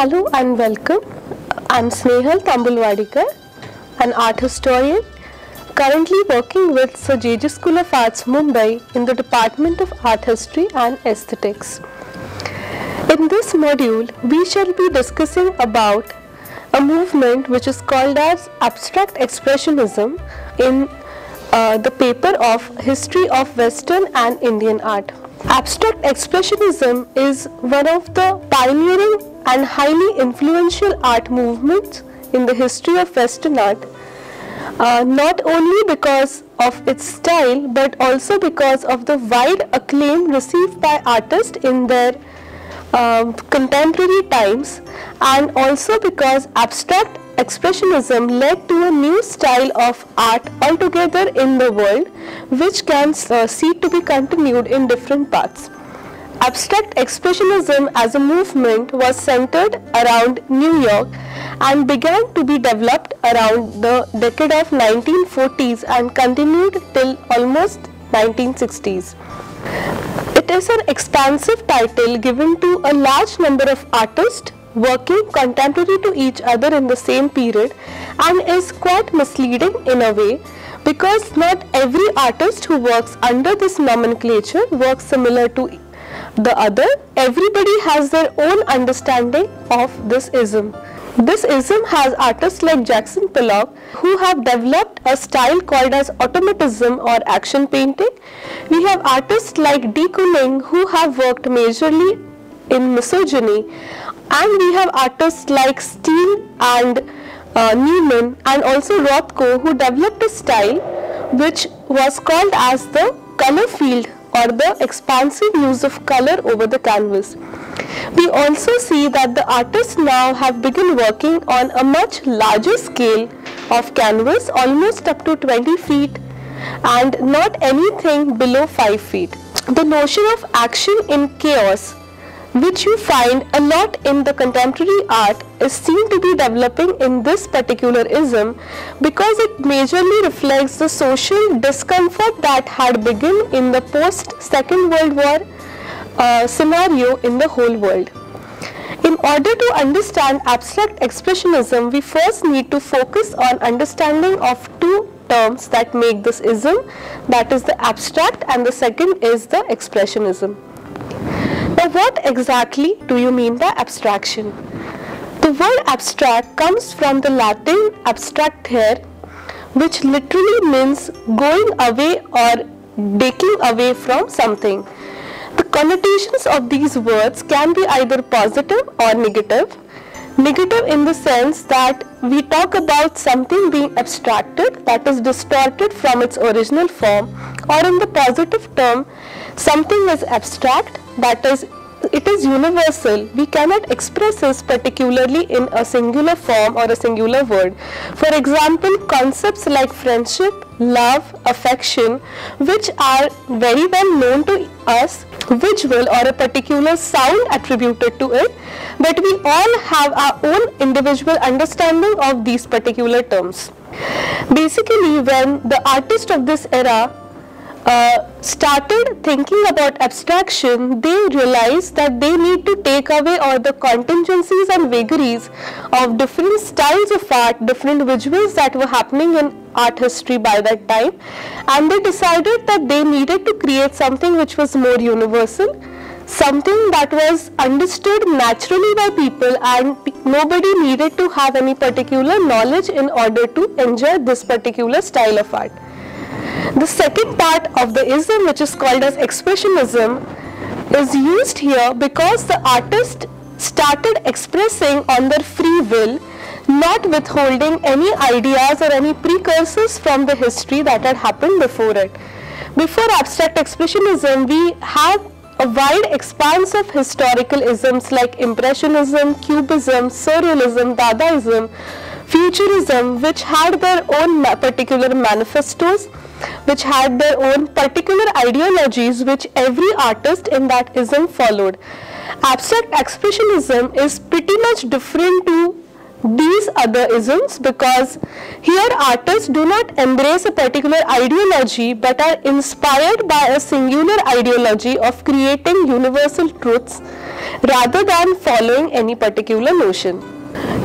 Hello and welcome. I'm Snehal Tambulwadikar, an art historian, currently working with Sir J.J. School of Arts, Mumbai in the Department of Art History and Aesthetics. In this module, we shall be discussing about a movement which is called as Abstract Expressionism in the paper of History of Western and Indian Art. Abstract Expressionism is one of the pioneering and highly influential art movements in the history of Western art, not only because of its style but also because of the wide acclaim received by artists in their contemporary times, and also because abstract expressionism led to a new style of art altogether in the world, which can see to be continued in different paths. Abstract expressionism as a movement was centered around New York and began to be developed around the decade of 1940s and continued till almost 1960s. It is an expansive title given to a large number of artists working contemporary to each other in the same period, and is quite misleading in a way because not every artist who works under this nomenclature works similar to the other. Everybody has their own understanding of this ism. This ism has artists like Jackson Pollock who have developed a style called as automatism or action painting. We have artists like De Kooning who have worked majorly in misogyny, and we have artists like Steele and Newman and also Rothko who developed a style which was called as the color field or the expansive use of color over the canvas. We also see that the artists now have begun working on a much larger scale of canvas, almost up to 20 feet and not anything below 5 feet. The notion of action in chaos, which you find a lot in the contemporary art, is seen to be developing in this particular ism because it majorly reflects the social discomfort that had begun in the post-Second World War scenario in the whole world. In order to understand abstract expressionism, we first need to focus on understanding of two terms that make this ism, that is the abstract, and the second is the expressionism. Now, what exactly do you mean by abstraction? The word abstract comes from the Latin abstractere, which literally means going away or taking away from something. The connotations of these words can be either positive or negative. Negative in the sense that we talk about something being abstracted, that is distorted from its original form, or in the positive term, something is abstract, that is, it is universal. We cannot express this particularly in a singular form or a singular word. For example, concepts like friendship, love, affection, which are very well known to us, visual or a particular sound attributed to it, but we all have our own individual understanding of these particular terms. Basically, when the artists of this era started thinking about abstraction, they realized that they need to take away all the contingencies and vagaries of different styles of art, different visuals that were happening in art history by that time, and they decided that they needed to create something which was more universal, something that was understood naturally by people, and nobody needed to have any particular knowledge in order to enjoy this particular style of art. The second part of the ism, which is called as expressionism, is used here because the artist started expressing on their free will, not withholding any ideas or any precursors from the history that had happened before it. Before abstract expressionism, we have a wide expanse of historical isms like Impressionism, Cubism, Surrealism, Dadaism, Futurism, which had their own particular manifestos, which had their own particular ideologies which every artist in that ism followed. Abstract expressionism is pretty much different to these other isms because here artists do not embrace a particular ideology but are inspired by a singular ideology of creating universal truths rather than following any particular notion.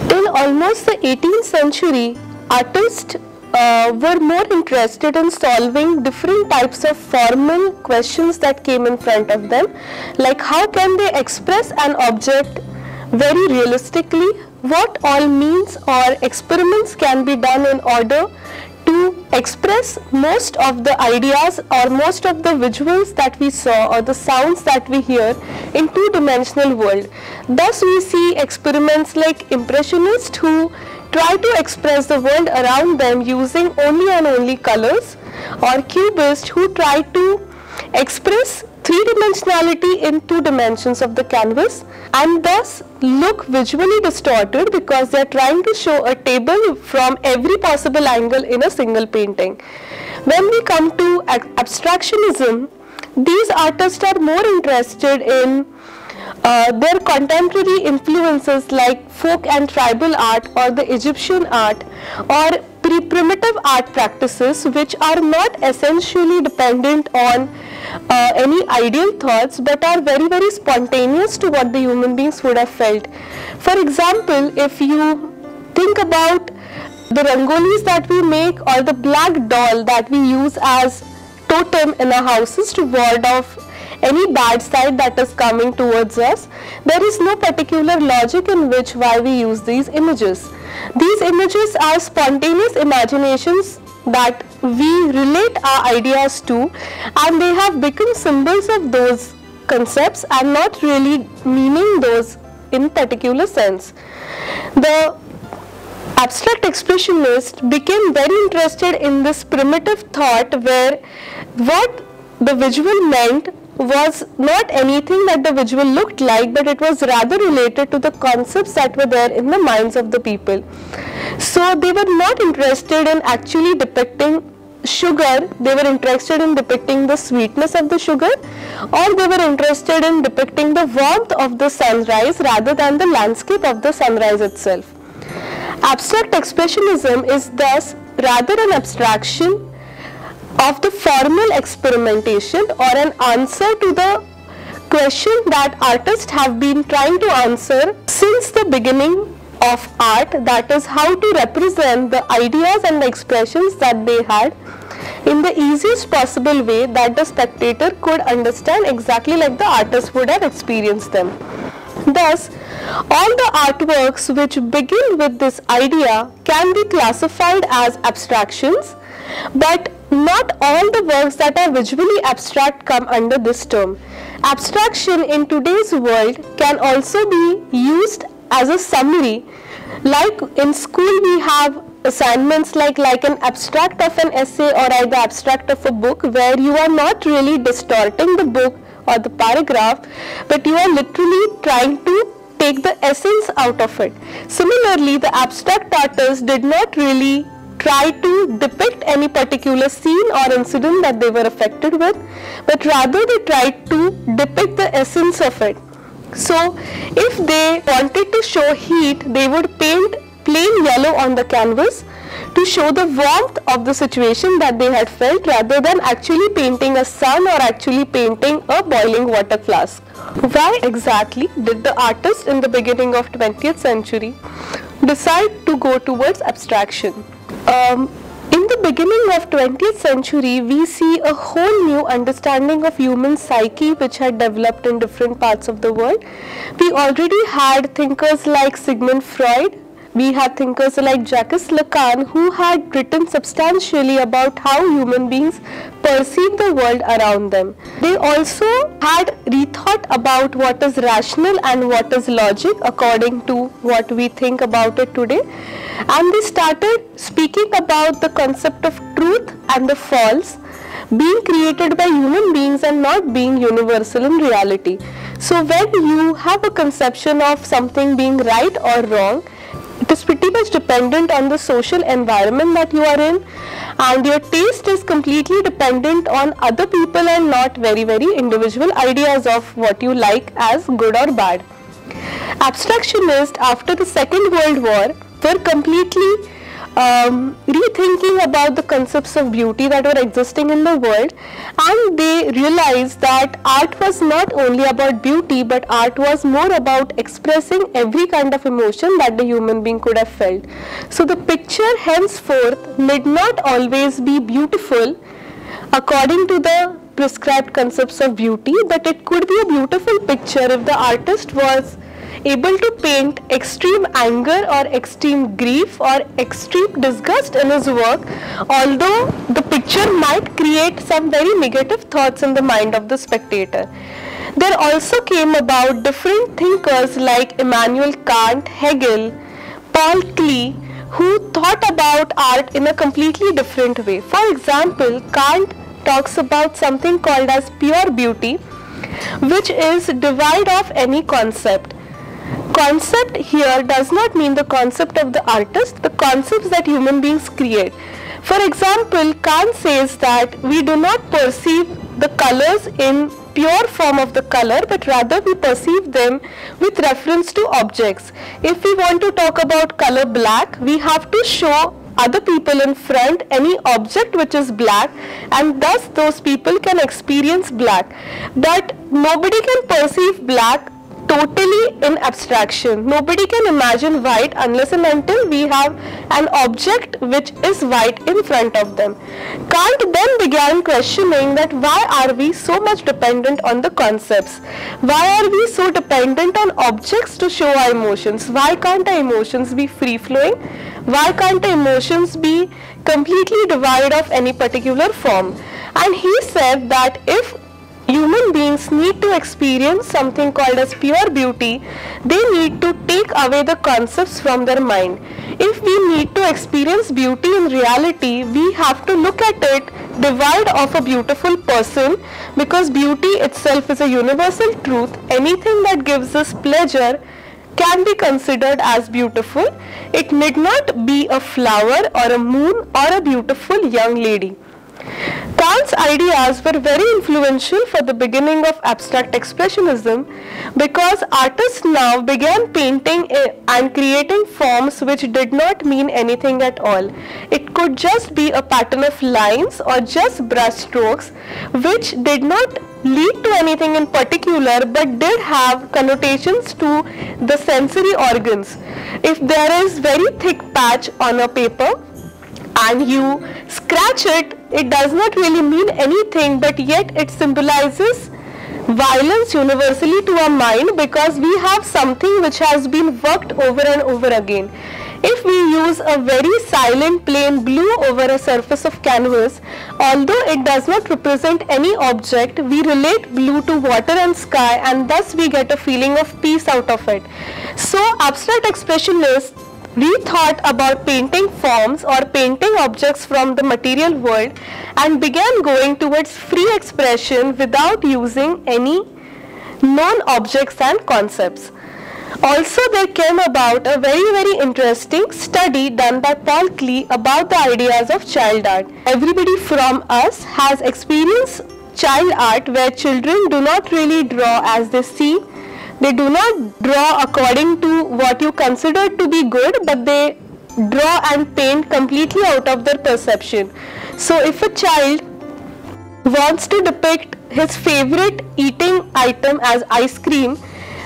Till almost the 18th century, artists were more interested in solving different types of formal questions that came in front of them, like how can they express an object very realistically, what all means or experiments can be done in order to express most of the ideas or most of the visuals that we saw or the sounds that we hear in two-dimensional world. Thus we see experiments like Impressionists who try to express the world around them using only and only colors, or Cubists who try to express three-dimensionality in two dimensions of the canvas and thus look visually distorted because they are trying to show a table from every possible angle in a single painting. When we come to abstractionism, these artists are more interested in their contemporary influences like folk and tribal art or the Egyptian art or primitive art practices, which are not essentially dependent on any ideal thoughts but are very spontaneous to what the human beings would have felt. For example, if you think about the rangolis that we make or the black doll that we use as totem in our houses to ward off any bad side that is coming towards us, there is no particular logic in which why we use these images. These images are spontaneous imaginations that we relate our ideas to, and they have become symbols of those concepts and not really meaning those in particular sense. The abstract expressionist became very interested in this primitive thought where what the visual meant was not anything that the visual looked like, but it was rather related to the concepts that were there in the minds of the people. So they were not interested in actually depicting sugar, they were interested in depicting the sweetness of the sugar, or they were interested in depicting the warmth of the sunrise rather than the landscape of the sunrise itself. Abstract expressionism is thus rather an abstraction of the formal experimentation or an answer to the question that artists have been trying to answer since the beginning of art, that is how to represent the ideas and the expressions that they had in the easiest possible way that the spectator could understand exactly like the artist would have experienced them. Thus, all the artworks which begin with this idea can be classified as abstractions, but not all the works that are visually abstract come under this term. Abstraction in today's world can also be used as a summary. Like in school we have assignments like an abstract of an essay or the abstract of a book, where you are not really distorting the book or the paragraph, but you are literally trying to take the essence out of it. Similarly, the abstract artists did not really try to depict any particular scene or incident that they were affected with, but rather they tried to depict the essence of it. So if they wanted to show heat, they would paint plain yellow on the canvas to show the warmth of the situation that they had felt, rather than actually painting a sun or actually painting a boiling water flask. Why exactly did the artist in the beginning of 20th century decide to go towards abstraction? In the beginning of 20th century, we see a whole new understanding of human psyche which had developed in different parts of the world. We already had thinkers like Sigmund Freud, we had thinkers like Jacques Lacan, who had written substantially about how human beings perceive the world around them. They also had rethought about what is rational and what is logic according to what we think about it today. And they started speaking about the concept of truth and the false being created by human beings and not being universal in reality. So when you have a conception of something being right or wrong, it is pretty much dependent on the social environment that you are in, and your taste is completely dependent on other people and not very individual ideas of what you like as good or bad. Abstractionists after the Second World War were completely rethinking about the concepts of beauty that were existing in the world, and they realized that art was not only about beauty, but art was more about expressing every kind of emotion that the human being could have felt. So the picture henceforth need not always be beautiful according to the prescribed concepts of beauty, but it could be a beautiful picture if the artist was able to paint extreme anger or extreme grief or extreme disgust in his work, although the picture might create some very negative thoughts in the mind of the spectator. There also came about different thinkers like Immanuel Kant, Hegel, Paul Klee, who thought about art in a completely different way. For example, Kant talks about something called as pure beauty, which is devoid of any concept. Concept here does not mean the concept of the artist, the concepts that human beings create. For example, Kant says that we do not perceive the colors in pure form of the color, but rather we perceive them with reference to objects. If we want to talk about color black, we have to show other people in front any object which is black, and thus those people can experience black. But nobody can perceive black totally in abstraction. Nobody can imagine white unless and until we have an object which is white in front of them. Kant then began questioning that why are we so much dependent on the concepts? Why are we so dependent on objects to show our emotions? Why can't our emotions be free-flowing? Why can't our emotions be completely devoid of any particular form? And he said that if human beings need to experience something called as pure beauty, they need to take away the concepts from their mind. If we need to experience beauty in reality, we have to look at it devoid of a beautiful person, because beauty itself is a universal truth. Anything that gives us pleasure can be considered as beautiful. It need not be a flower or a moon or a beautiful young lady. Kant's ideas were very influential for the beginning of abstract expressionism, because artists now began painting and creating forms which did not mean anything at all. It could just be a pattern of lines or just brush strokes which did not lead to anything in particular, but did have connotations to the sensory organs. If there is very thick patch on a paper and you scratch it, it does not really mean anything, but yet it symbolizes violence universally to our mind, because we have something which has been worked over and over again. If we use a very silent plain blue over a surface of canvas, although it does not represent any object, we relate blue to water and sky, and thus we get a feeling of peace out of it. So abstract expressionists rethought about painting forms or painting objects from the material world and began going towards free expression without using any known objects and concepts. Also, there came about a very interesting study done by Paul Klee about the ideas of child art. Everybody from us has experienced child art where children do not really draw as they see. They do not draw according to what you consider to be good, but they draw and paint completely out of their perception. So if a child wants to depict his favorite eating item as ice cream,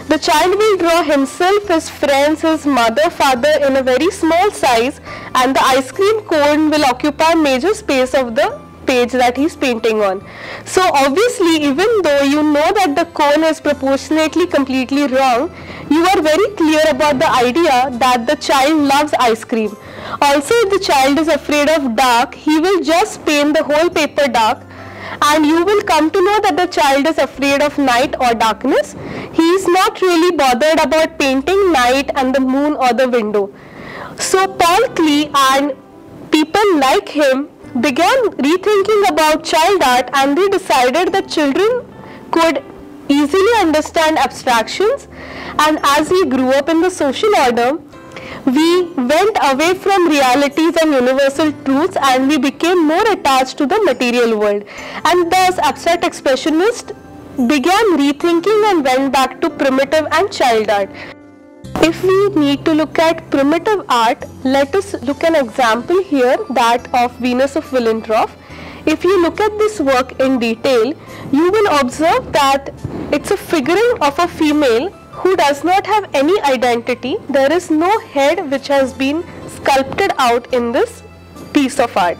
the child will draw himself, his friends, his mother, father in a very small size, and the ice cream cone will occupy major space of the page that he is painting on. So obviously, even though you know that the cone is proportionately completely wrong, you are very clear about the idea that the child loves ice cream. Also, if the child is afraid of dark, he will just paint the whole paper dark, and you will come to know that the child is afraid of night or darkness. He is not really bothered about painting night and the moon or the window. So Paul Klee and people like him began rethinking about child art, and they decided that children could easily understand abstractions, and as we grew up in the social order, we went away from realities and universal truths, and we became more attached to the material world, and thus abstract expressionists began rethinking and went back to primitive and child art. If we need to look at primitive art, let us look at an example here, that of Venus of Willendorf. If you look at this work in detail, you will observe that it's a figuring of a female who does not have any identity. There is no head which has been sculpted out in this piece of art.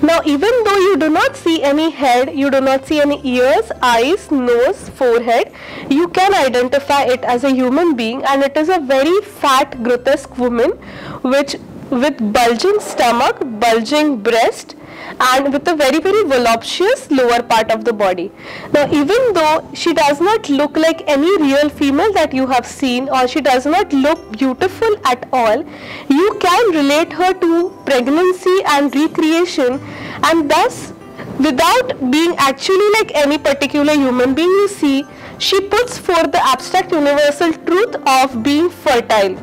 Now, even though you do not see any head, you do not see any ears, eyes, nose, forehead, you can identify it as a human being, and it is a very fat, grotesque woman with bulging stomach, bulging breast, and with a very voluptuous lower part of the body. Now, even though she does not look like any real female that you have seen, or she does not look beautiful at all, you can relate her to pregnancy and recreation, and thus, without being actually like any particular human being you see, she puts forth the abstract universal truth of being fertile.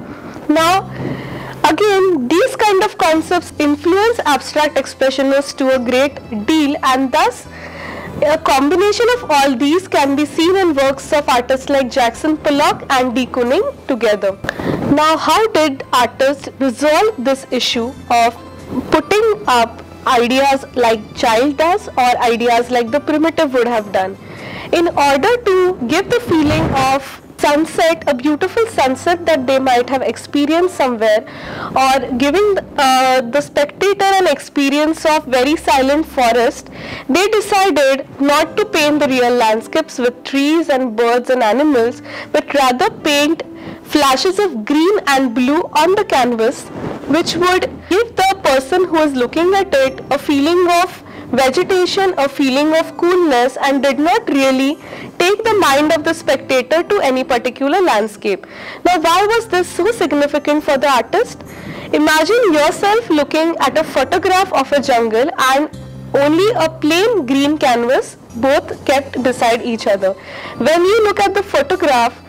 Now, again, these kind of concepts influence abstract expressionists to a great deal, and thus a combination of all these can be seen in works of artists like Jackson Pollock and de Kooning together. Now, how did artists resolve this issue of putting up ideas like Child does, or ideas like the primitive would have done? In order to give the feeling of sunset, a beautiful sunset that they might have experienced somewhere, or giving the spectator an experience of very silent forest, they decided not to paint the real landscapes with trees and birds and animals, but rather paint flashes of green and blue on the canvas, which would give the person who is looking at it a feeling of vegetation, a feeling of coolness, and did not really take the mind of the spectator to any particular landscape. Now, why was this so significant for the artist? Imagine yourself looking at a photograph of a jungle and only a plain green canvas, both kept beside each other. When you look at the photograph,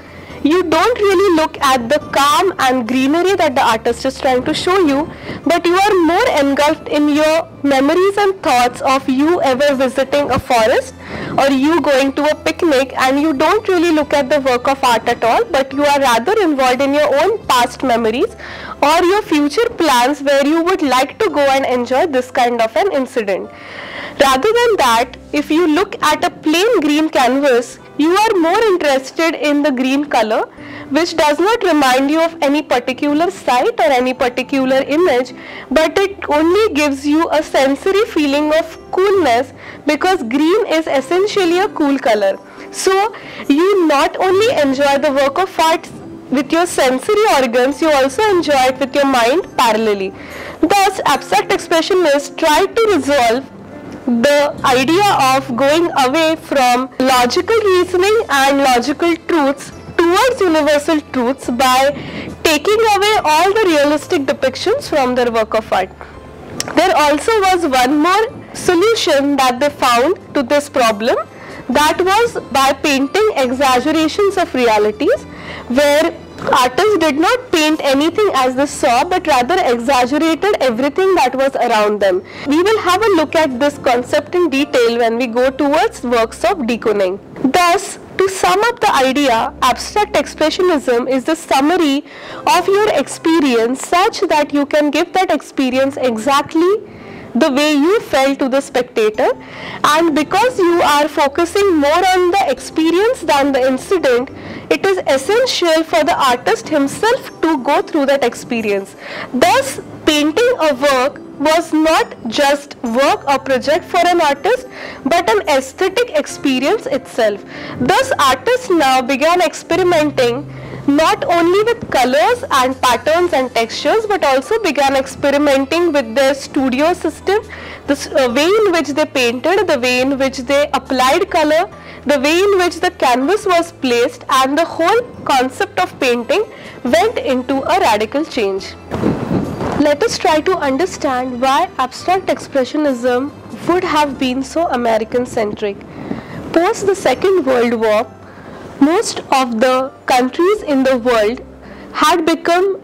you don't really look at the calm and greenery that the artist is trying to show you, but you are more engulfed in your memories and thoughts of you ever visiting a forest or you going to a picnic, and you don't really look at the work of art at all, but you are rather involved in your own past memories or your future plans where you would like to go and enjoy this kind of an incident. Rather than that, if you look at a plain green canvas, you are more interested in the green color, which does not remind you of any particular sight or any particular image, but it only gives you a sensory feeling of coolness, because green is essentially a cool color. So you not only enjoy the work of art with your sensory organs, you also enjoy it with your mind parallelly. Thus, abstract expressionists try to resolve the idea of going away from logical reasoning and logical truths towards universal truths by taking away all the realistic depictions from their work of art. There also was one more solution that they found to this problem, that was by painting exaggerations of realities, where artists did not paint anything as they saw, but rather exaggerated everything that was around them. We will have a look at this concept in detail when we go towards works of de Kooning. Thus, to sum up the idea, abstract expressionism is the summary of your experience such that you can give that experience exactly the way you felt to the spectator, and because you are focusing more on the experience than the incident, it is essential for the artist himself to go through that experience. Thus, painting a work was not just work or project for an artist, but an aesthetic experience itself. Thus, artists now began experimenting not only with colors and patterns and textures, but also began experimenting with their studio system, the way in which they painted, the way in which they applied color, the way in which the canvas was placed, and the whole concept of painting went into a radical change. Let us try to understand why abstract expressionism would have been so American-centric. Post the Second World War, most of the countries in the world had become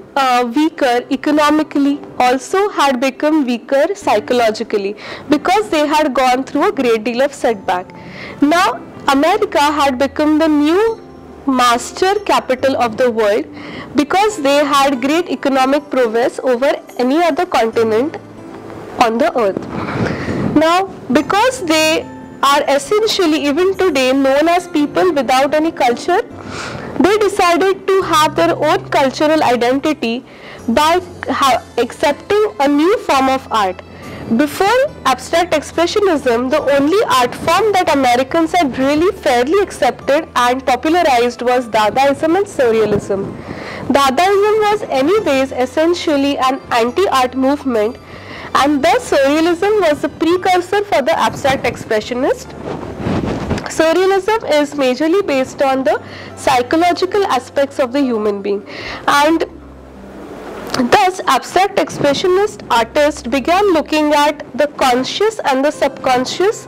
weaker economically, also had become weaker psychologically, because they had gone through a great deal of setback. Now, America had become the new master capital of the world because they had great economic prowess over any other continent on the earth. Now, because they are essentially even today known as people without any culture, they decided to have their own cultural identity by accepting a new form of art. Before abstract expressionism, the only art form that Americans had really fairly accepted and popularized was Dadaism and Surrealism. Dadaism was anyways essentially an anti-art movement, and thus Surrealism was the precursor for the abstract expressionist. Surrealism is majorly based on the psychological aspects of the human being, and thus abstract expressionist artists began looking at the conscious and the subconscious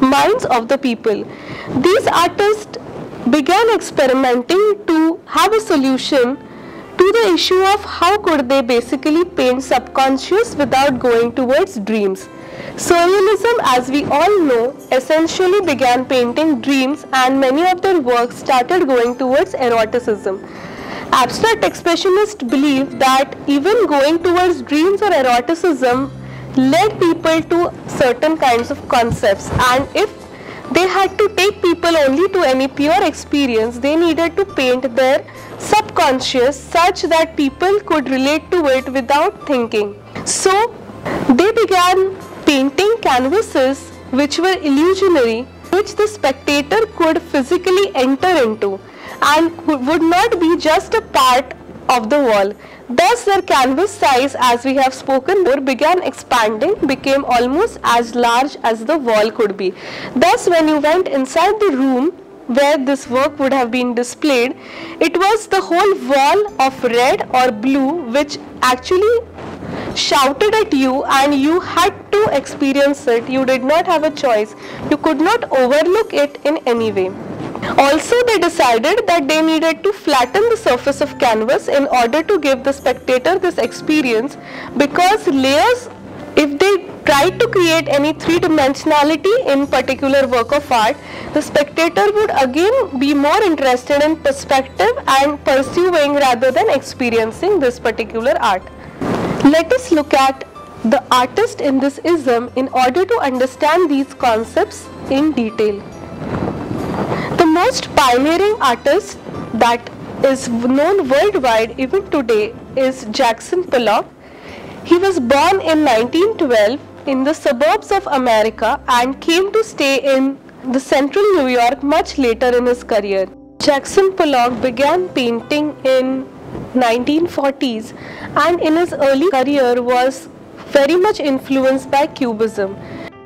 minds of the people. These artists began experimenting to have a solution to the issue of how could they basically paint subconscious without going towards dreams. Surrealism, as we all know, essentially began painting dreams, and many of their works started going towards eroticism. Abstract expressionists believe that even going towards dreams or eroticism led people to certain kinds of concepts, and if they had to take people only to any pure experience, they needed to paint their subconscious such that people could relate to it without thinking. So they began painting canvases which were illusionary, which the spectator could physically enter into and would not be just a part of the wall. Thus their canvas size, as we have spoken before, began expanding, became almost as large as the wall could be. Thus when you went inside the room where this work would have been displayed, it was the whole wall of red or blue which actually shouted at you, and you had to experience it. You did not have a choice. You could not overlook it in any way. Also, they decided that they needed to flatten the surface of canvas in order to give the spectator this experience, because layers, if they tried to create any three-dimensionality in particular work of art, the spectator would again be more interested in perspective and perceiving rather than experiencing this particular art. Let us look at the artist in this ism in order to understand these concepts in detail. The most pioneering artist that is known worldwide even today is Jackson Pollock. He was born in 1912 in the suburbs of America and came to stay in the central New York much later in his career. Jackson Pollock began painting in 1940s and in his early career was very much influenced by Cubism.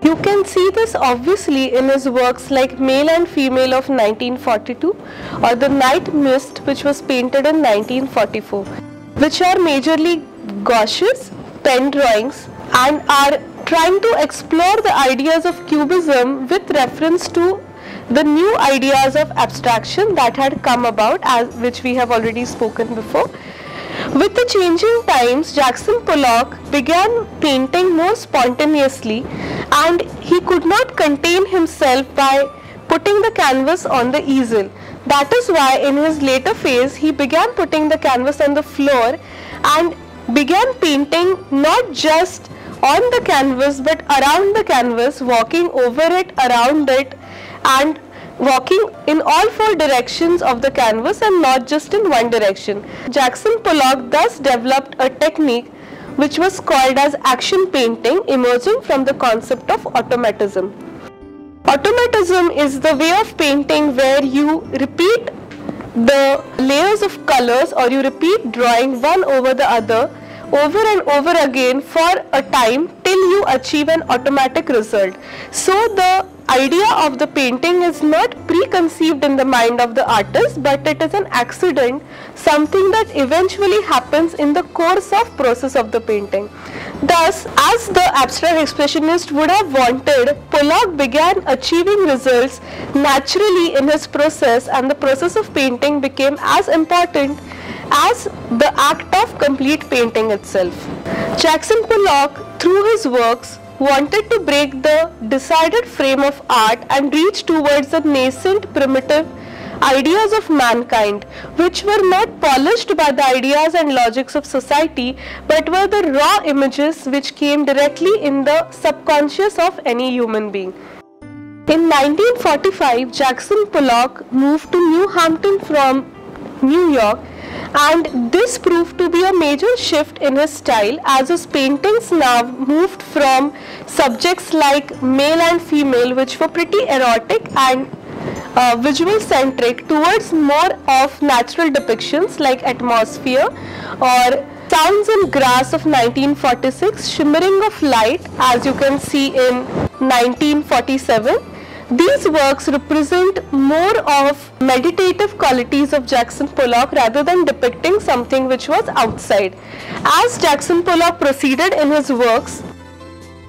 You can see this obviously in his works like Male and Female of 1942 or The Night Mist, which was painted in 1944, which are majorly gouaches, pen drawings, and are trying to explore the ideas of Cubism with reference to the new ideas of abstraction that had come about, which we have already spoken before. With the changing times, Jackson Pollock began painting more spontaneously, and he could not contain himself by putting the canvas on the easel. That is why in his later phase he began putting the canvas on the floor and began painting not just on the canvas but around the canvas, walking over it, around it, and walking in all four directions of the canvas and not just in one direction. Jackson Pollock thus developed a technique which was called as action painting, emerging from the concept of automatism. Automatism is the way of painting where you repeat the layers of colors, or you repeat drawing one over the other over and over again for a time till you achieve an automatic result. So the idea of the painting is not preconceived in the mind of the artist, but it is an accident, something that eventually happens in the course of process of the painting. Thus, as the abstract expressionist would have wanted, Pollock began achieving results naturally in his process, and the process of painting became as important as the act of complete painting itself. Jackson Pollock, through his works, wanted to break the decided frame of art and reach towards the nascent primitive ideas of mankind, which were not polished by the ideas and logics of society, but were the raw images which came directly in the subconscious of any human being. In 1945, Jackson Pollock moved to New Hampton from New York, and this proved to be a major shift in his style, as his paintings now moved from subjects like male and female, which were pretty erotic and visual centric, towards more of natural depictions like atmosphere or Sounds in Grass of 1946, Shimmering of Light, as you can see in 1947. These works represent more of meditative qualities of Jackson Pollock rather than depicting something which was outside. As Jackson Pollock proceeded in his works,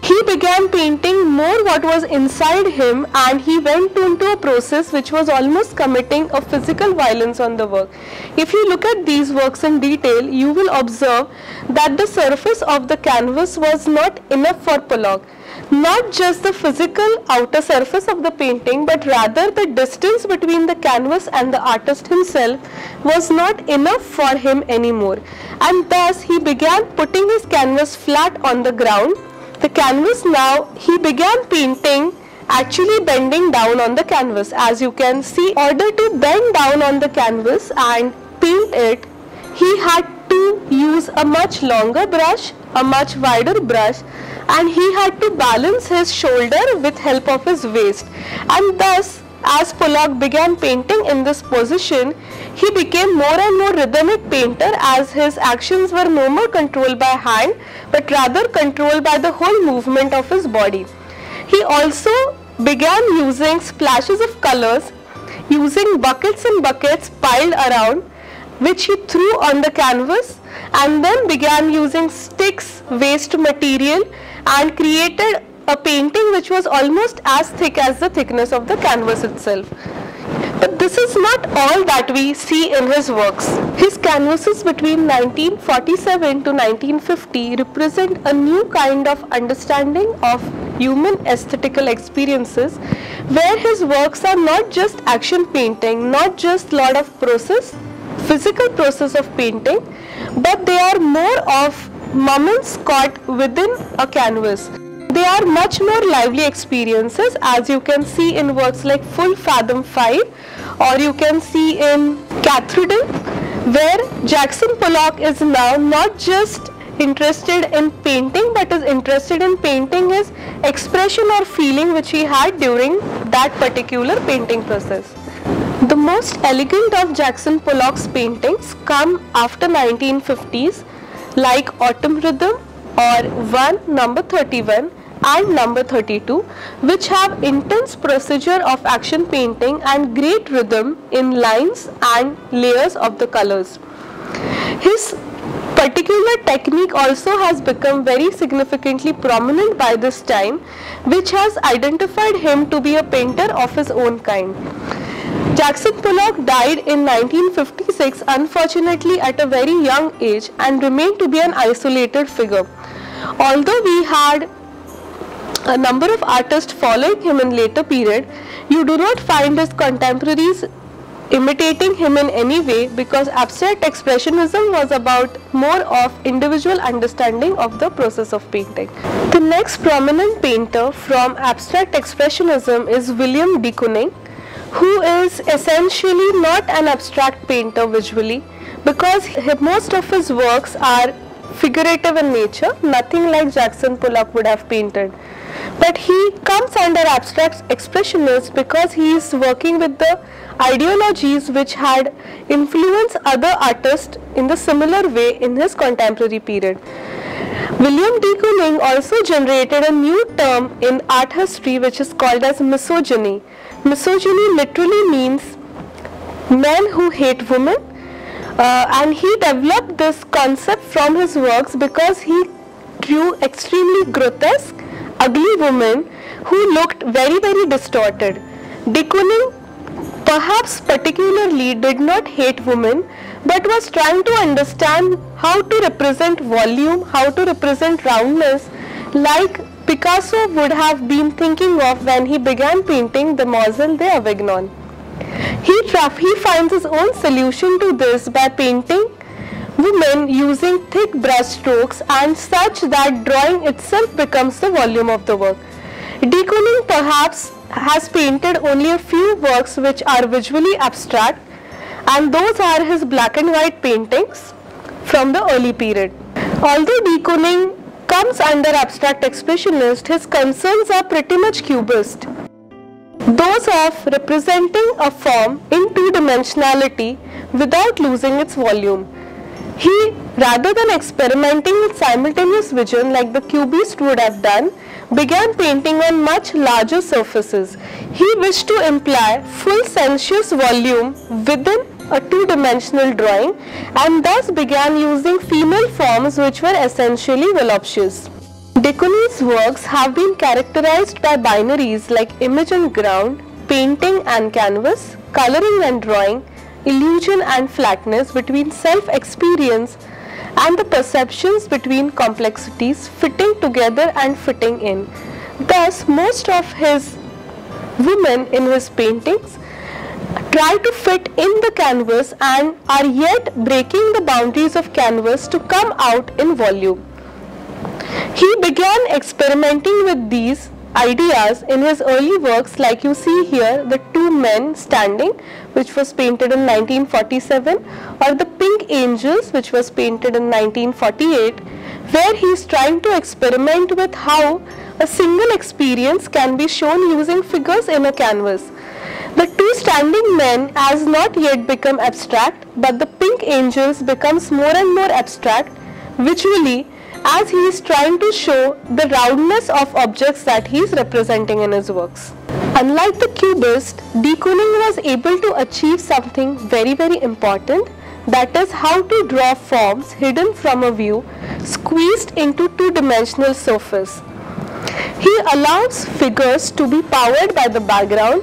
he began painting more what was inside him, and he went into a process which was almost committing a physical violence on the work. If you look at these works in detail, you will observe that the surface of the canvas was not enough for Pollock. Not just the physical outer surface of the painting, but rather the distance between the canvas and the artist himself was not enough for him anymore, and thus he began putting his canvas flat on the ground. The canvas now, he began painting actually bending down on the canvas. As you can see, in order to bend down on the canvas and paint it, he had to use a much longer brush, a much wider brush, and he had to balance his shoulder with help of his waist. And thus, as Pollock began painting in this position, he became more and more rhythmic painter, as his actions were no more controlled by hand but rather controlled by the whole movement of his body. He also began using splashes of colors, using buckets and buckets piled around, which he threw on the canvas, and then began using sticks, waste material, and created a painting which was almost as thick as the thickness of the canvas itself. But this is not all that we see in his works. His canvases between 1947 to 1950 represent a new kind of understanding of human aesthetical experiences, where his works are not just action painting, not just lot of process, physical process of painting, but they are more of moments caught within a canvas. They are much more lively experiences, as you can see in works like Full Fathom 5, or you can see in Catherine, where Jackson Pollock is now not just interested in painting, but is interested in painting his expression or feeling which he had during that particular painting process. The most elegant of Jackson Pollock's paintings come after 1950s, like Autumn Rhythm or Number 31 and Number 32, which have intense procedure of action painting and great rhythm in lines and layers of the colors. His particular technique also has become very significantly prominent by this time, which has identified him to be a painter of his own kind. Jackson Pollock died in 1956, unfortunately at a very young age, and remained to be an isolated figure. Although we had a number of artists following him in later period, you do not find his contemporaries imitating him in any way, because abstract expressionism was about more of individual understanding of the process of painting. The next prominent painter from abstract expressionism is William de Kooning, who is essentially not an abstract painter visually, because most of his works are figurative in nature, nothing like Jackson Pollock would have painted. But he comes under abstract expressionist because he is working with the ideologies which had influenced other artists in the similar way in his contemporary period. William de Kooning also generated a new term in art history which is called as misogyny. Misogyny literally means men who hate women, and he developed this concept from his works because he drew extremely grotesque, ugly women who looked very, very distorted. De Kooning perhaps particularly did not hate women, but was trying to understand how to represent volume, how to represent roundness, like Picasso would have been thinking of when he began painting Demoiselle d'Avignon. He finds his own solution to this by painting women using thick brush strokes and such that drawing itself becomes the volume of the work. De Kooning perhaps has painted only a few works which are visually abstract, and those are his black and white paintings from the early period. Although De Kooning comes under abstract expressionist, his concerns are pretty much cubist, those of representing a form in two-dimensionality without losing its volume. He, rather than experimenting with simultaneous vision like the cubist would have done, began painting on much larger surfaces. He wished to imply full sensuous volume within a two-dimensional drawing, and thus began using female forms which were essentially voluptuous. De Kooning's works have been characterized by binaries like image and ground, painting and canvas, coloring and drawing, illusion and flatness between self-experience and the perceptions between complexities, fitting together and fitting in. Thus, most of his women in his paintings try to fit in the canvas and are yet breaking the boundaries of canvas to come out in volume. He began experimenting with these ideas in his early works, like you see here, The Two Men Standing, which was painted in 1947, or The Pink Angels, which was painted in 1948, where he is trying to experiment with how a single experience can be shown using figures in a canvas. The Two Standing Men has not yet become abstract, but The Pink Angels becomes more and more abstract visually, as he is trying to show the roundness of objects that he is representing in his works. Unlike the cubist, De Kooning was able to achieve something very, very important, that is how to draw forms hidden from a view, squeezed into two-dimensional surface. He allows figures to be powered by the background,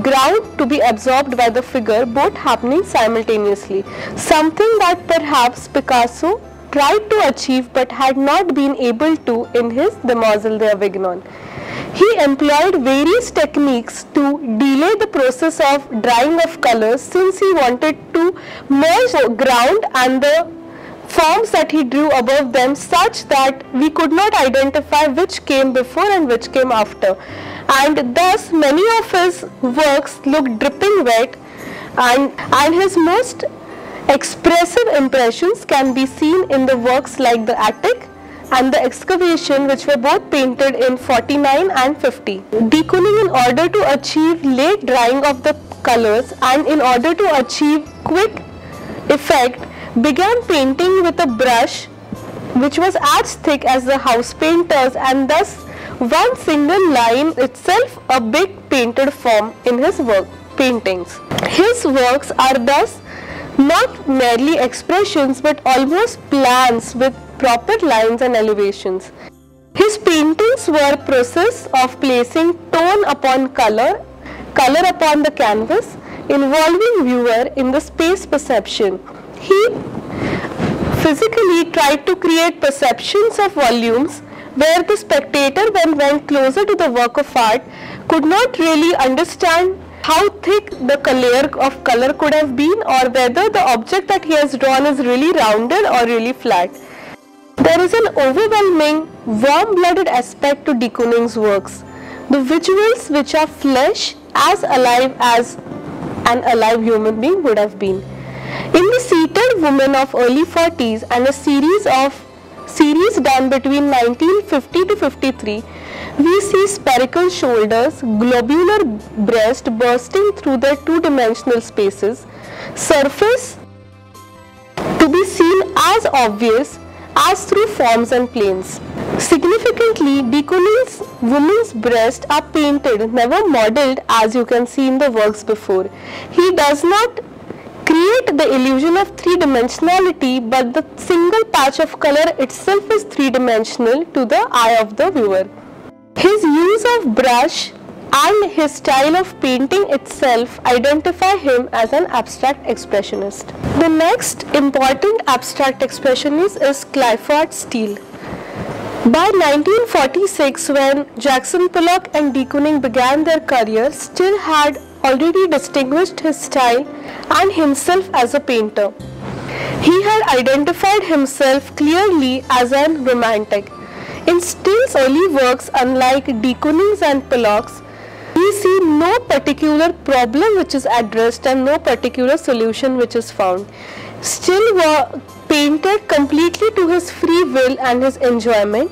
ground to be absorbed by the figure, both happening simultaneously, something that perhaps Picasso tried to achieve but had not been able to in his Demoiselle d'Avignon. He employed various techniques to delay the process of drying of colors, since he wanted to merge ground and the forms that he drew above them such that we could not identify which came before and which came after. And thus many of his works look dripping wet, and his most expressive impressions can be seen in the works like The Attic and The Excavation, which were both painted in 49 and 50. De Kooning, in order to achieve late drying of the colors and in order to achieve quick effect, began painting with a brush which was as thick as the house painters, and thus one single line itself a big painted form in his paintings. His works are thus not merely expressions but almost plans with proper lines and elevations. His paintings were a process of placing tone upon color, color upon the canvas, involving viewer in the space perception. He physically tried to create perceptions of volumes where the spectator, when went closer to the work of art, could not really understand how thick the layer of color could have been, or whether the object that he has drawn is really rounded or really flat. There is an overwhelming, warm-blooded aspect to De Kooning's works. The visuals which are flesh, as alive as an alive human being would have been. In The Seated Woman of early 40s and a series done between 1950 to 53, we see spherical shoulders, globular breast bursting through their two-dimensional spaces, surface to be seen as obvious as through forms and planes. Significantly, De Kooning's women's breasts are painted, never modeled, as you can see in the works before. He does not create the illusion of three-dimensionality, but the single patch of color itself is three-dimensional to the eye of the viewer. His use of brush and his style of painting itself identify him as an abstract expressionist. The next important abstract expressionist is Clyfford Steele. By 1946, when Jackson Pollock and De Kooning began their career, Steele had already distinguished his style and himself as a painter. He had identified himself clearly as a romantic. In Still's early works, unlike de Kooning's and Pollock's, we see no particular problem which is addressed and no particular solution which is found. Still painted completely to his free will and his enjoyment,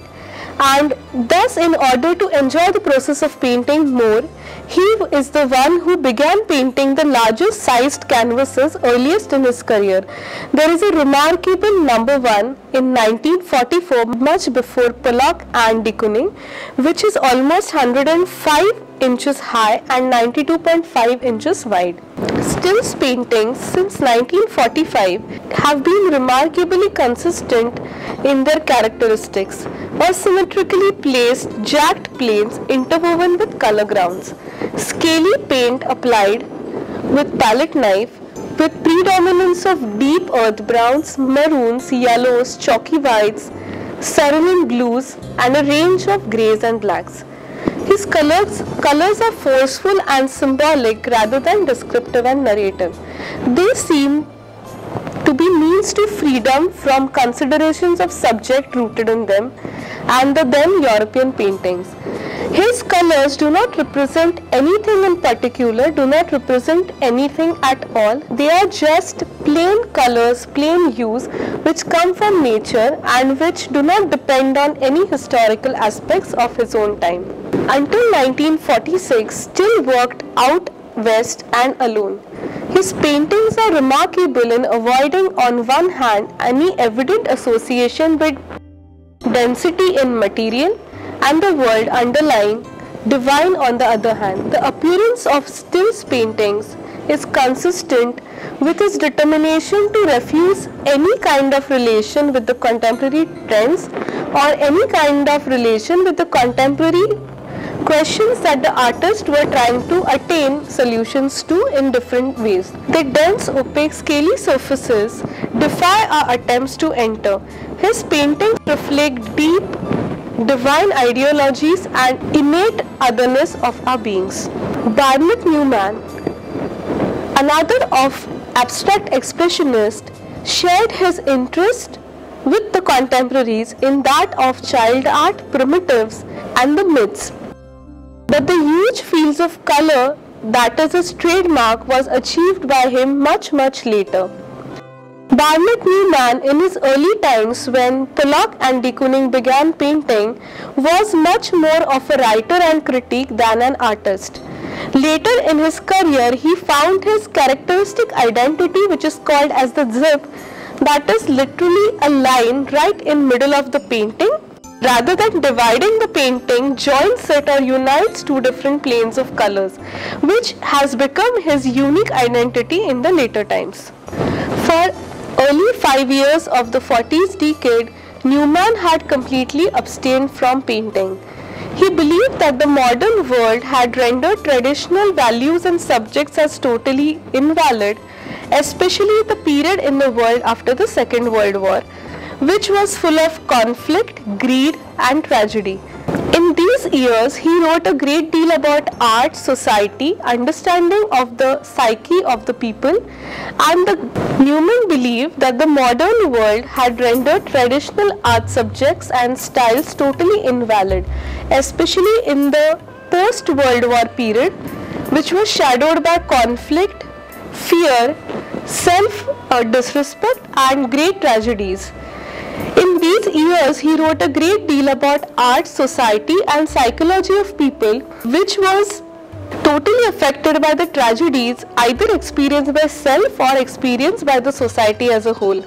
and thus in order to enjoy the process of painting more, he is the one who began painting the largest sized canvases earliest in his career. There is a remarkable number 1 in 1944, much before Pollock and de Kooning, which is almost 105 inches high and 92.5 inches wide. Still's paintings since 1945 have been remarkably consistent in their characteristics, or symmetrically placed jagged planes interwoven with color grounds, scaly paint applied with palette knife, with predominance of deep earth browns, maroons, yellows, chalky whites, cerulean blues, and a range of greys and blacks. His colors are forceful and symbolic rather than descriptive and narrative. They seem to be means to freedom from considerations of subject rooted in them and the then European paintings. His colors do not represent anything in particular, do not represent anything at all. They are just plain colors, plain hues which come from nature and which do not depend on any historical aspects of his own time. Until 1946, Still worked out west and alone. His paintings are remarkable in avoiding on one hand any evident association with density in material and the world underlying, divine on the other hand. The appearance of Still's paintings is consistent with his determination to refuse any kind of relation with the contemporary trends or any kind of relation with the contemporary questions that the artists were trying to attain solutions to in different ways. The dense, opaque, scaly surfaces defy our attempts to enter. His paintings reflect deep, divine ideologies and innate otherness of our beings. Barnett Newman, another of abstract expressionists, shared his interest with the contemporaries in that of child art, primitives, and the myths. But the huge fields of color that is his trademark was achieved by him much later. Barnett Newman, in his early times when Pollock and de Kooning began painting, was much more of a writer and critic than an artist. Later in his career, he found his characteristic identity, which is called as the zip, that is literally a line right in middle of the painting. Rather than dividing the painting, joins it or unites two different planes of colors, which has become his unique identity in the later times. For early 5 years of the 40s decade, Newman had completely abstained from painting. He believed that the modern world had rendered traditional values and subjects as totally invalid, especially the period in the world after the Second World War, which was full of conflict, greed, and tragedy. In these years, he wrote a great deal about art, society, understanding of the psyche of the people, and Newman believed that the modern world had rendered traditional art subjects and styles totally invalid, especially in the post-World War period, which was shadowed by conflict, fear, self-disrespect, and great tragedies. In these years, he wrote a great deal about art, society, and psychology of people, which was totally affected by the tragedies either experienced by self or experienced by the society as a whole.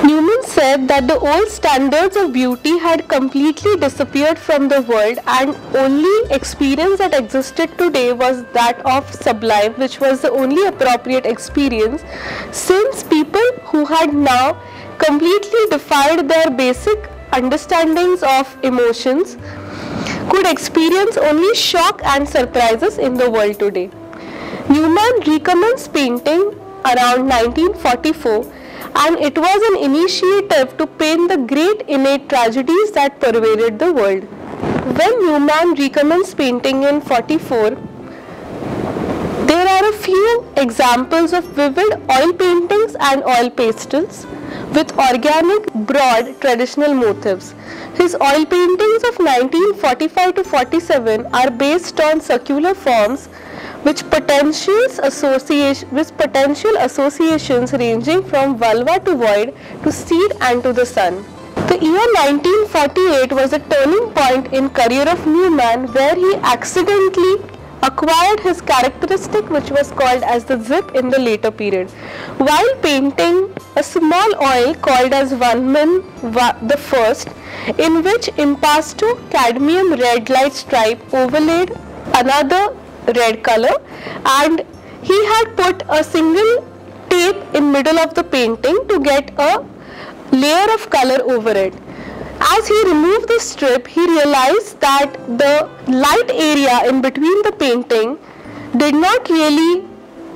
Newman said that the old standards of beauty had completely disappeared from the world and only experience that existed today was that of sublime, which was the only appropriate experience, since people who had now completely defied their basic understandings of emotions could experience only shock and surprises in the world today. Newman recommenced painting around 1944, and it was an initiative to paint the great innate tragedies that pervaded the world. When Newman recommenced painting in 1944, There are a few examples of vivid oil paintings and oil pastels with organic, broad, traditional motifs. His oil paintings of 1945 to 47 are based on circular forms with potential associations ranging from vulva to void to seed and to the sun. The year 1948 was a turning point in career of Newman, where he accidentally acquired his characteristic, which was called as the zip in the later period. While painting a small oil called as Vanman the First, in which impasto cadmium red light stripe overlaid another red color, and he had put a single tape in middle of the painting to get a layer of color over it. As he removed the strip, he realized that the light area in between the painting did not really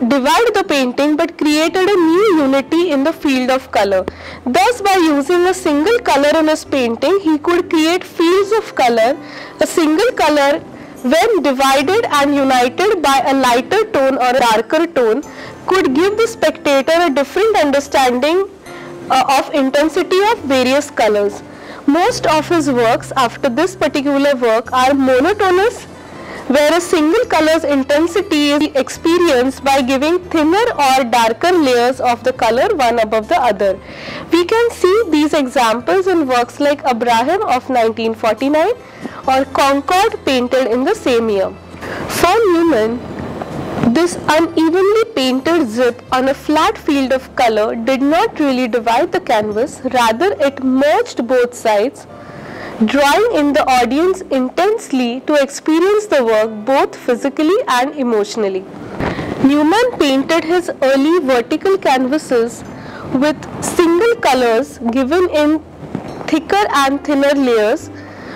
divide the painting but created a new unity in the field of color. Thus, by using a single color in his painting, he could create fields of color. A single color, when divided and united by a lighter tone or a darker tone, could give the spectator a different understanding of intensity of various colors. Most of his works after this particular work are monotonous, where a single color's intensity is experienced by giving thinner or darker layers of the color one above the other. We can see these examples in works like Abraham of 1949 or Concord, painted in the same year. For Newman, this unevenly painted zip on a flat field of color did not really divide the canvas, rather it merged both sides, drawing in the audience intensely to experience the work both physically and emotionally. Newman painted his early vertical canvases with single colors given in thicker and thinner layers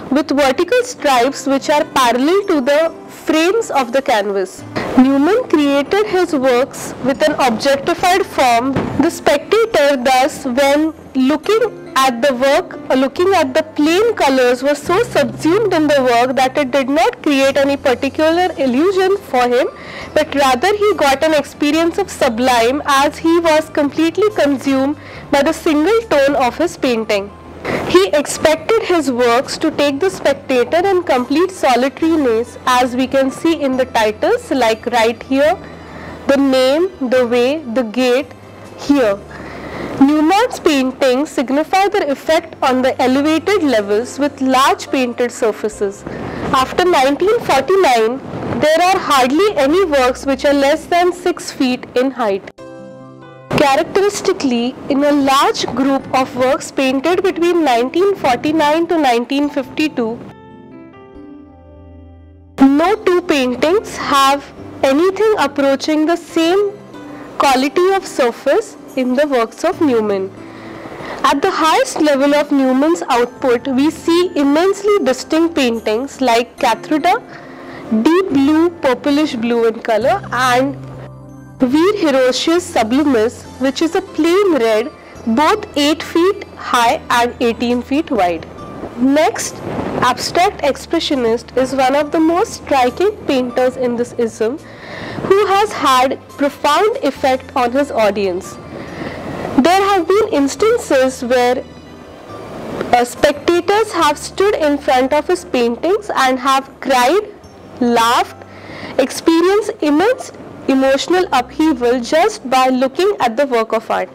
with vertical stripes which are parallel to the frames of the canvas. Newman created his works with an objectified form. The spectator thus, when looking at the work, looking at the plain colors, was so subsumed in the work that it did not create any particular illusion for him, but rather he got an experience of sublime as he was completely consumed by the single tone of his painting. He expected his works to take the spectator in complete solitariness, as we can see in the titles like right here, the name, the way, the gate here. Newman's paintings signify their effect on the elevated levels with large painted surfaces. After 1949, there are hardly any works which are less than 6 feet in height. Characteristically, in a large group of works painted between 1949 to 1952, no two paintings have anything approaching the same quality of surface in the works of Newman. At the highest level of Newman's output, we see immensely distinct paintings like Cathrida, deep blue, purplish blue in color, and Vir Herosius Sublimis, which is a plain red, both 8 feet high and 18 feet wide. Next, abstract expressionist is one of the most striking painters in this ism, who has had profound effect on his audience. There have been instances where spectators have stood in front of his paintings and have cried, laughed, experienced immense emotional upheaval just by looking at the work of art.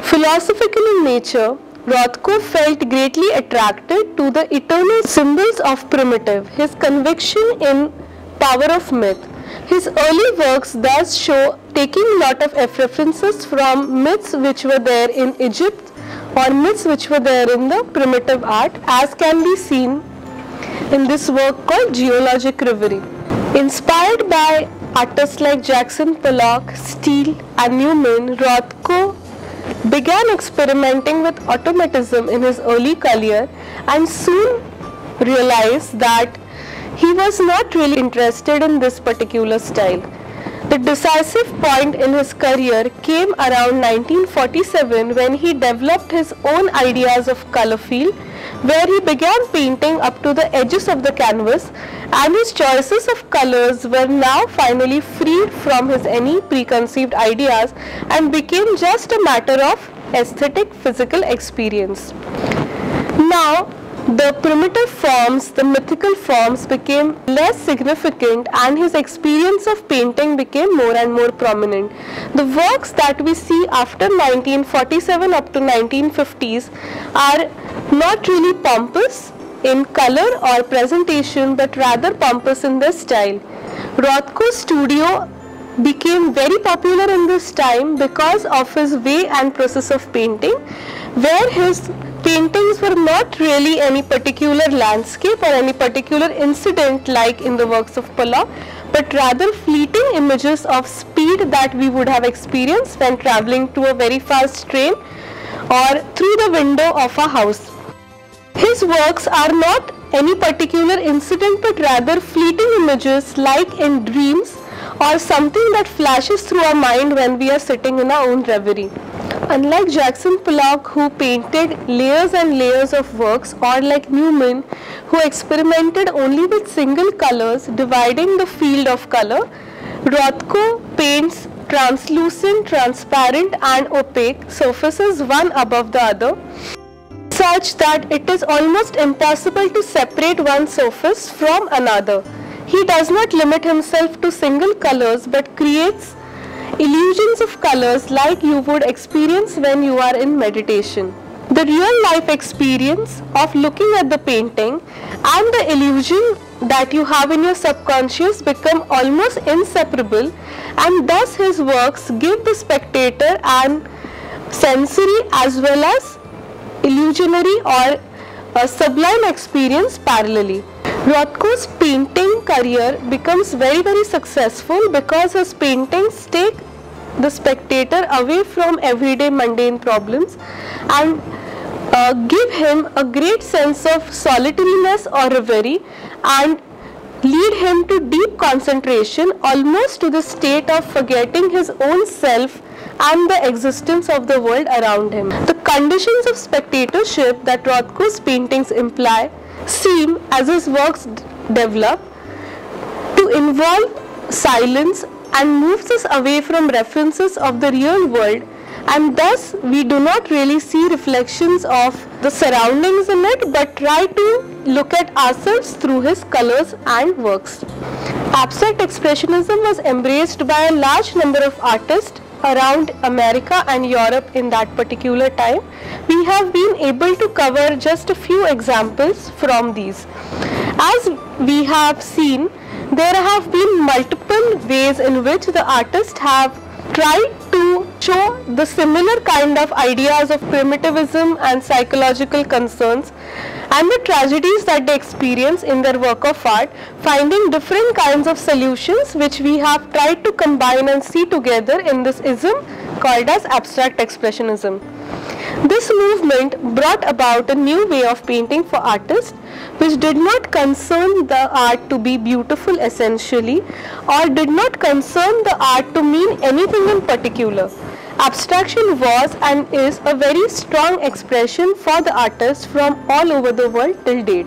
Philosophical in nature, Rothko felt greatly attracted to the eternal symbols of primitive, his conviction in power of myth. His early works thus show taking a lot of references from myths which were there in Egypt or myths which were there in the primitive art, as can be seen in this work called Geologic Reverie. Inspired by artists like Jackson Pollock, Steele and Newman, Rothko began experimenting with automatism in his early career and soon realized that he was not really interested in this particular style. The decisive point in his career came around 1947 when he developed his own ideas of color field, where he began painting up to the edges of the canvas, and his choices of colors were now finally freed from his any preconceived ideas and became just a matter of aesthetic physical experience. Now, the primitive forms, the mythical forms became less significant and his experience of painting became more and more prominent. The works that we see after 1947 up to 1950s are not really pompous in color or presentation, but rather pompous in their style. Rothko's studio became very popular in this time because of his way and process of painting, where his paintings were not really any particular landscape or any particular incident like in the works of Pollock, but rather fleeting images of speed that we would have experienced when traveling to a very fast train or through the window of a house. His works are not any particular incident, but rather fleeting images like in dreams or something that flashes through our mind when we are sitting in our own reverie. Unlike Jackson Pollock, who painted layers and layers of works, or like Newman, who experimented only with single colors, dividing the field of color, Rothko paints translucent, transparent and opaque surfaces one above the other, such that it is almost impossible to separate one surface from another. He does not limit himself to single colors, but creates illusions of colors like you would experience when you are in meditation. The real life experience of looking at the painting and the illusion that you have in your subconscious become almost inseparable, and thus his works give the spectator an sensory as well as illusionary or a sublime experience parallelly. Rothko's painting career becomes very successful because his paintings take the spectator away from everyday mundane problems and give him a great sense of solitariness or reverie and lead him to deep concentration, almost to the state of forgetting his own self and the existence of the world around him. The conditions of spectatorship that Rothko's paintings imply seem, as his works develop, to involve silence and moves us away from references of the real world, and thus we do not really see reflections of the surroundings in it, but try to look at ourselves through his colors and works. Abstract expressionism was embraced by a large number of artists around America and Europe in that particular time. We have been able to cover just a few examples from these. As we have seen, there have been multiple ways in which the artists have tried to show the similar kind of ideas of primitivism and psychological concerns and the tragedies that they experience in their work of art, finding different kinds of solutions which we have tried to combine and see together in this ism called as abstract expressionism. This movement brought about a new way of painting for artists, which did not concern the art to be beautiful essentially, or did not concern the art to mean anything in particular. Abstraction was and is a very strong expression for the artists from all over the world till date.